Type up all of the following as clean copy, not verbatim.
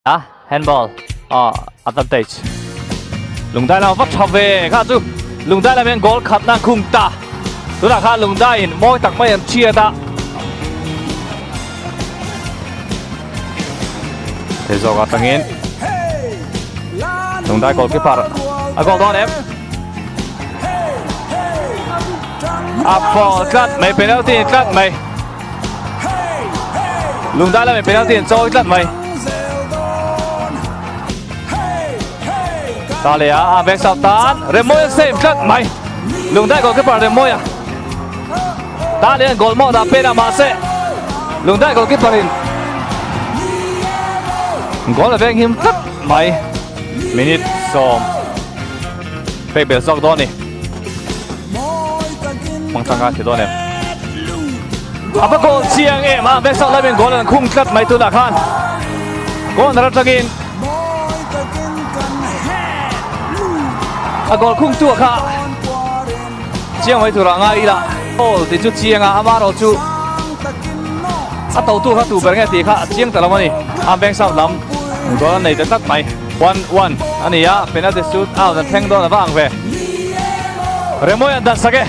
handball advantage lùng đại nào vắt chọc về khác chú lùng đại là miếng goal khát năng khung ta tôi đã khác lùng đại môi tặng mấy em chia ta thế rồi cả tăng in lùng đại goalkeeper goal đó em for cắt mấy penalty cắt mấy lùng đại là mấy penalty cho cắt mấy ta lẽ về sau tán remoy save cắt mày lùng đại có cái part remoy ta lẽ goal mo đã pena mà sẽ lùng đại có cái part goal là về him cắt mày minute som pe bel sok đó nè mang tăng cái đó nè goal chiang em về sau lại bên goal là khung cắt mày tôi là khan goal là tagin goal khung tua kha chiang mấy thủ ra ngay là thì chút chiang amaro chú tàu tua kha tụ bể nghe thì kha chiang tao làm gì bên sau lắm goal này tắt mày 1-1 anh ấy penalty shoot out là theng đó là vang về remoy ăn đặt sake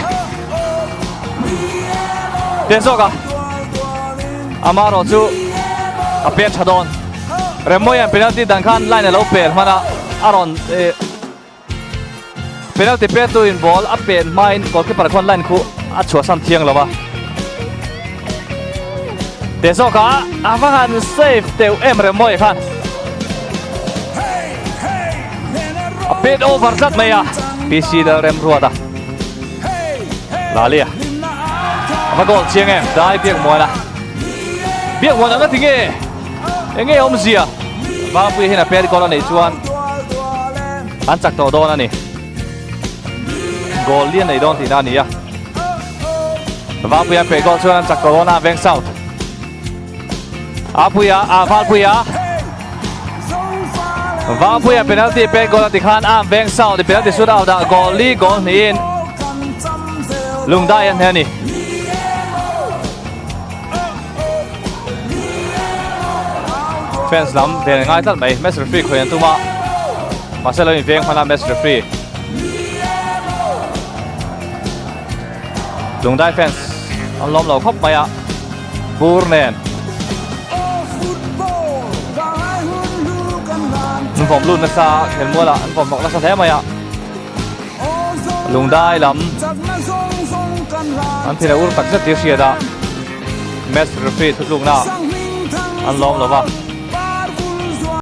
tiền số cả amaro chú bên chadon remoy ăn penalty dan khan line là lâu bể mà na aron penalty pe to in ball up pen mine goalkeeper khon line khu chua sam thiang lawa te so ka avangan save teu em remoy khan a bit over that maya pc da rem ruada lalia ama goal chiang em dai biak mo la biak mo na tinge enge om zia ba pui hina pe goal nei chuan an chak to do na ni goal liên này đón thì na nè và bây giờ phải goal cho anh chắc corona veng south bây giờ và bây giờ penalty pe goal thì khan veng south thì penalty shoot out đã goal li goal in lung dai anh hè nè fans lắm về ngay tất mấy match referee khuyên tu mà sẽ lên veng khoan match referee lùng đại fans anh lom lầu khóc mày ạ Burnen anh phòng luôn là xa khen mua là anh phòng bọc là xa thế mày ạ lùng đại lắm anh thì là uống tắc rất tiếc xìa đã match referee thức lùng nào anh lom lầu vào